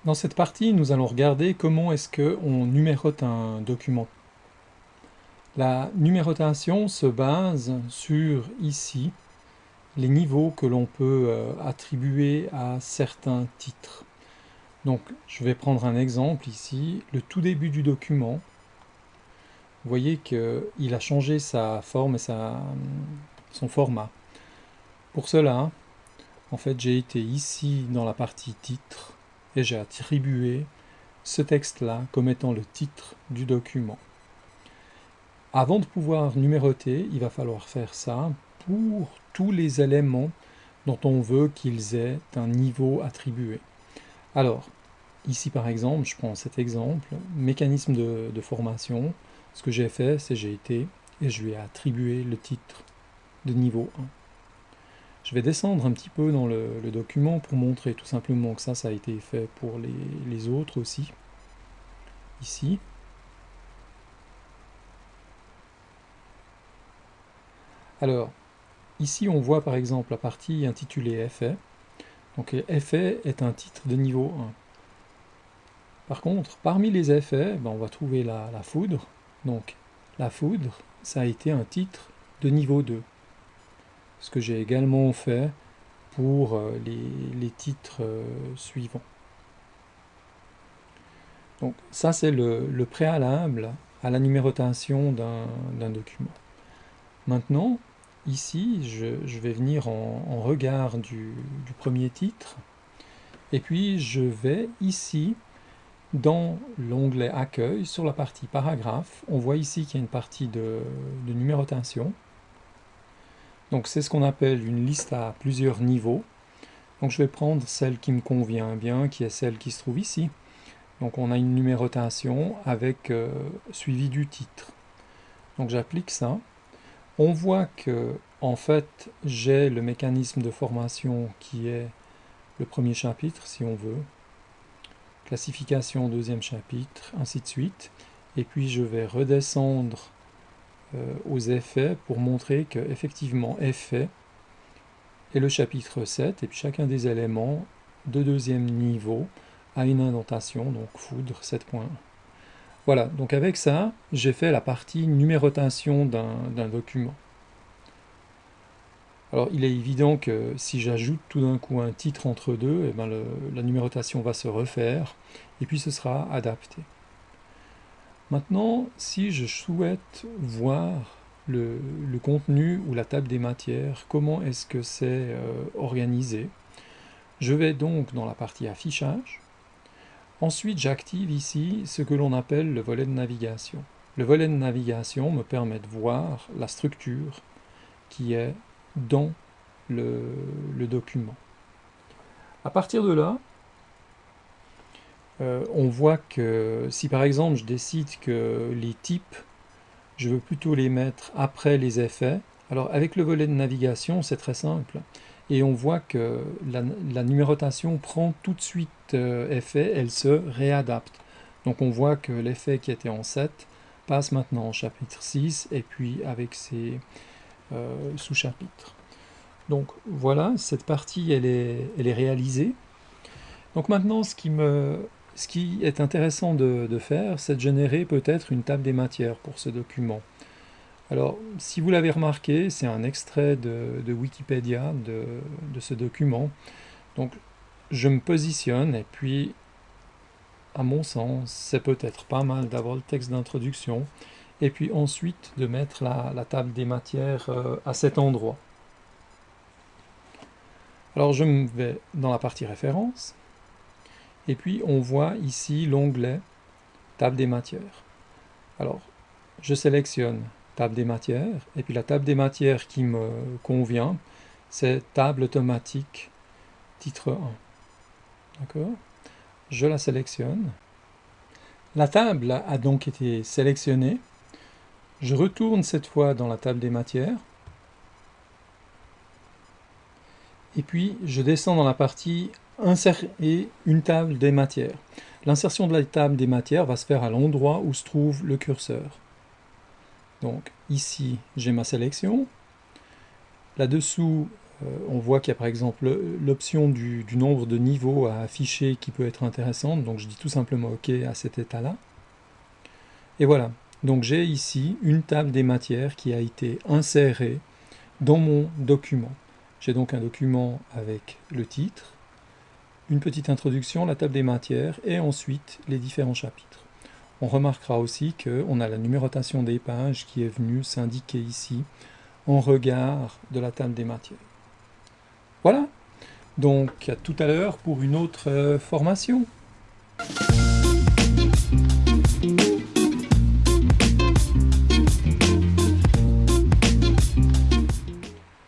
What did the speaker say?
Dans cette partie, nous allons regarder comment est-ce qu'on numérote un document. La numérotation se base sur, ici, les niveaux que l'on peut attribuer à certains titres. Donc, je vais prendre un exemple ici, le tout début du document. Vous voyez qu'il a changé sa forme et son format. Pour cela, en fait, j'ai été ici dans la partie titre et j'ai attribué ce texte-là comme étant le titre du document. Avant de pouvoir numéroter, il va falloir faire ça pour tous les éléments dont on veut qu'ils aient un niveau attribué. Alors, ici par exemple, je prends cet exemple, mécanisme de formation. Ce que j'ai fait, c'est j'ai été et je lui ai attribué le titre de niveau 1. Je vais descendre un petit peu dans le document pour montrer tout simplement que ça a été fait pour les autres aussi. Ici. Alors, ici on voit par exemple la partie intitulée Effet. Donc Effet est un titre de niveau 1. Par contre, parmi les effets, on va trouver la foudre. Donc la foudre, ça a été un titre de niveau 2. Ce que j'ai également fait pour les titres suivants. Donc ça c'est le préalable à la numérotation d'un document. Maintenant, ici, je vais venir en regard du premier titre, et puis je vais ici, dans l'onglet Accueil, sur la partie Paragraphe, on voit ici qu'il y a une partie de numérotation. Donc c'est ce qu'on appelle une liste à plusieurs niveaux. Donc je vais prendre celle qui me convient bien, qui est celle qui se trouve ici. Donc on a une numérotation avec suivi du titre. Donc j'applique ça. On voit que, en fait, j'ai le mécanisme de formation qui est le premier chapitre, si on veut, classification deuxième chapitre, ainsi de suite. Et puis je vais redescendre aux effets pour montrer qu'effectivement effet est le chapitre 7, et puis chacun des éléments de deuxième niveau a une indentation, donc foudre 7.1. Voilà, donc avec ça, j'ai fait la partie numérotation d'un document. Alors il est évident que si j'ajoute tout d'un coup un titre entre deux, la numérotation va se refaire, et puis ce sera adapté. Maintenant, si je souhaite voir le contenu ou la table des matières, comment est-ce que c'est organisé, je vais donc dans la partie affichage. Ensuite, j'active ici ce que l'on appelle le volet de navigation. Le volet de navigation me permet de voir la structure qui est dans le document. À partir de là, on voit que si par exemple je décide que les types, je veux plutôt les mettre après les effets, alors avec le volet de navigation, c'est très simple. Et on voit que la numérotation prend tout de suite effet, elle se réadapte. Donc on voit que l'effet qui était en 7 passe maintenant en chapitre 6, et puis avec ses sous-chapitres. Donc voilà, cette partie elle est réalisée. Donc maintenant ce qui est intéressant de faire, c'est de générer peut-être une table des matières pour ce document. Alors, si vous l'avez remarqué, c'est un extrait de Wikipédia de ce document. Donc, je me positionne et puis, à mon sens, c'est peut-être pas mal d'avoir le texte d'introduction et puis ensuite de mettre la table des matières à cet endroit. Alors, je me vais dans la partie référence et puis on voit ici l'onglet table des matières. Alors, je sélectionne table des matières, et puis la table des matières qui me convient, c'est table automatique titre 1. D'accord? Je la sélectionne. La table a donc été sélectionnée. Je retourne cette fois dans la table des matières. Et puis, je descends dans la partie insérer une table des matières. L'insertion de la table des matières va se faire à l'endroit où se trouve le curseur. Donc, ici, j'ai ma sélection. Là-dessous, On voit qu'il y a par exemple l'option du nombre de niveaux à afficher qui peut être intéressante, donc je dis tout simplement OK à cet état-là. Et voilà, donc j'ai ici une table des matières qui a été insérée dans mon document. J'ai donc un document avec le titre, une petite introduction, la table des matières et ensuite les différents chapitres. On remarquera aussi qu'on a la numérotation des pages qui est venue s'indiquer ici en regard de la table des matières. Voilà, donc à tout à l'heure pour une autre formation.